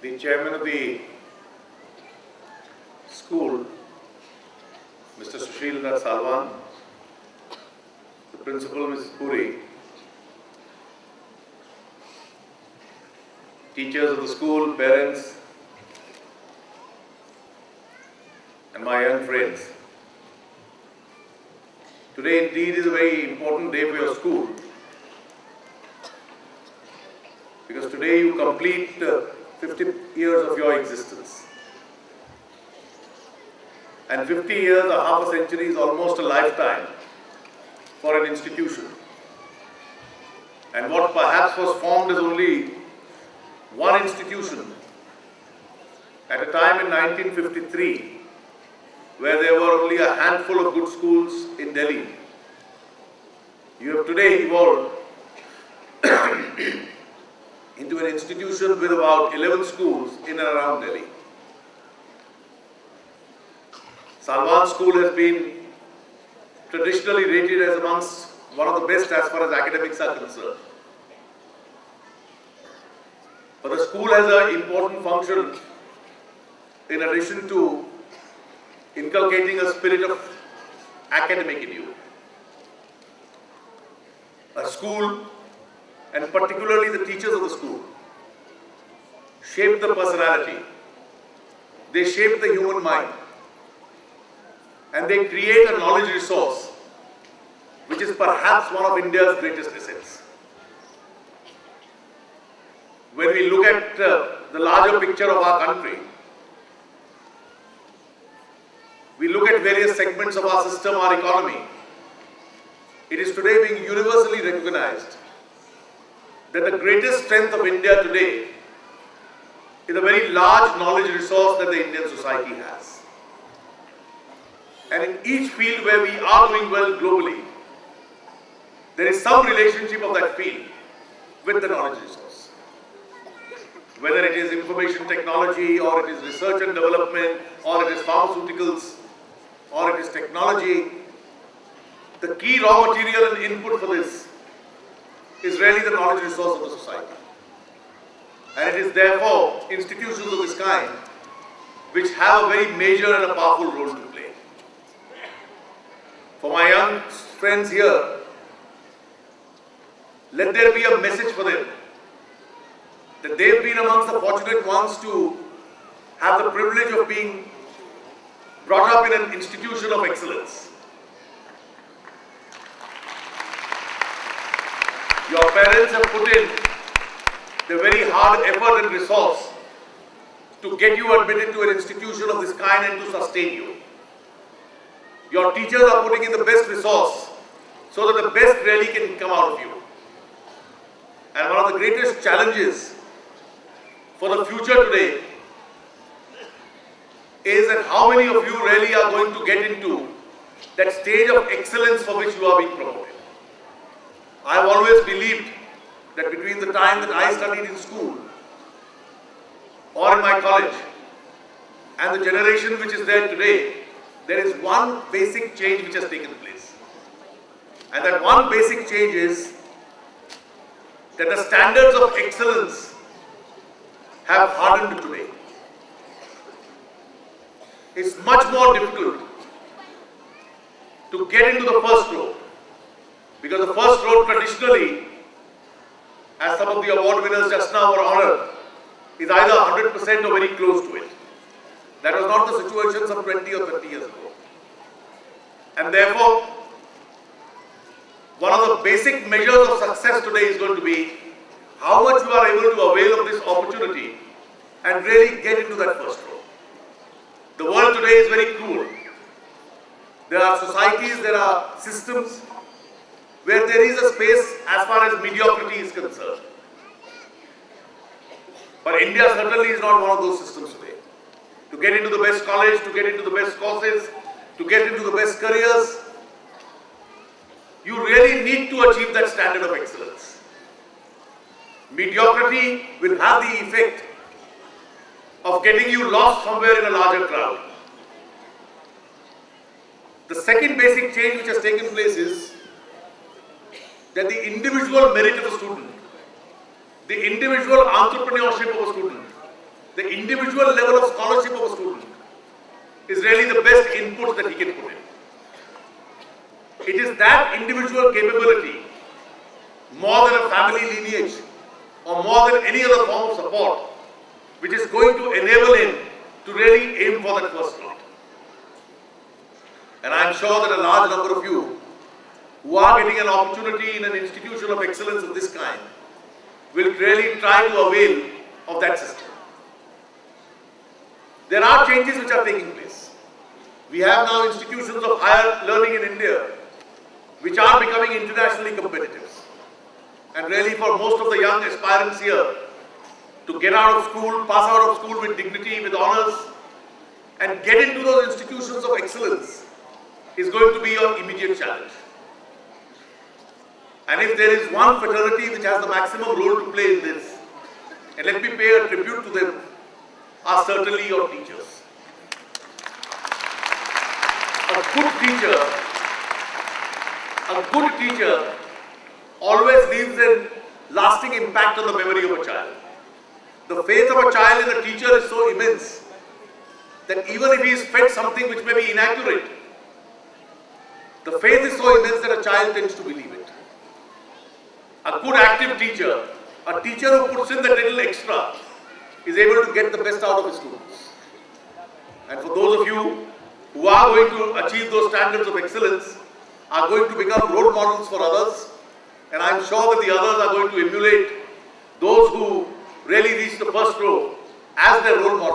the chairman of the school, Mr. Sushil Nath Salwan, the principal, Mrs. Puri, teachers of the school, parents, and my young friends. Today indeed is a very important day for your school, because today you complete 50 years of your existence. And 50 years or half a century is almost a lifetime for an institution. And what perhaps was formed as only one institution at a time in 1953, where there were only a handful of good schools in Delhi, you have today evolved into an institution with about 11 schools in and around Delhi. Salwan School has been traditionally rated as amongst one of the best as far as academics are concerned. But the school has an important function in addition to inculcating a spirit of academic in you. A school, and particularly the teachers of the school, shape the personality. They shape the human mind. And they create a knowledge resource, which is perhaps one of India's greatest assets. When we look at the larger picture of our country, we look at various segments of our system, our economy, it is today being universally recognized that the greatest strength of India today is a very large knowledge resource that the Indian society has. And in each field where we are doing well globally, there is some relationship of that field with the knowledge resource. Whether it is information technology, or it is research and development, or it is pharmaceuticals, or it is technology, the key raw material and input for this is really the knowledge resource of the society. And it is therefore institutions of this kind which have a very major and a powerful role to play. For my young friends here, let there be a message for them that they've been amongst the fortunate ones to have the privilege of being brought up in an institution of excellence. Your parents have put in the very hard effort and resource to get you admitted to an institution of this kind and to sustain you. Your teachers are putting in the best resource so that the best really can come out of you. And one of the greatest challenges for the future today is that how many of you really are going to get into that stage of excellence for which you are being promoted. I have always believed that between the time that I studied in school or in my college and the generation which is there today, there is one basic change which has taken place. And that one basic change is that the standards of excellence have hardened today. It's much more difficult to get into the first row, because the first row traditionally, as some of the award winners just now were honored, is either 100% or very close to it. That was not the situation some 20 or 30 years ago. And therefore, one of the basic measures of success today is going to be how much you are able to avail of this opportunity and really get into that first row. The world today is very cruel. There are societies, there are systems where there is a space as far as mediocrity is concerned. But India certainly is not one of those systems today. To get into the best college, to get into the best courses, to get into the best careers, you really need to achieve that standard of excellence. Mediocrity will have the effect of getting you lost somewhere in a larger crowd. The second basic change which has taken place is that the individual merit of a student, the individual entrepreneurship of a student the individual level of scholarship of a student is really the best input that he can put in. It is that individual capability, more than a family lineage or more than any other form of support, which is going to enable him to really aim for that first slot. And I am sure that a large number of you who are getting an opportunity in an institution of excellence of this kind will really try to avail of that system. There are changes which are taking place. We have now institutions of higher learning in India which are becoming internationally competitive. And really for most of the young aspirants here to get out of school, pass out of school with dignity, with honors, and get into those institutions of excellence is going to be your immediate challenge. And if there is one fraternity which has the maximum role to play in this, and let me pay a tribute to them, are certainly your teachers. A good teacher always leaves a lasting impact on the memory of a child. The faith of a child in a teacher is so immense that even if he is fed something which may be inaccurate, the faith is so immense that a child tends to believe it. A good active teacher, a teacher who puts in the little extra, is able to get the best out of his students. And for those of you who are going to achieve those standards of excellence, are going to become role models for others, and I am sure that the others are going to emulate those who really reach the first row as their role models.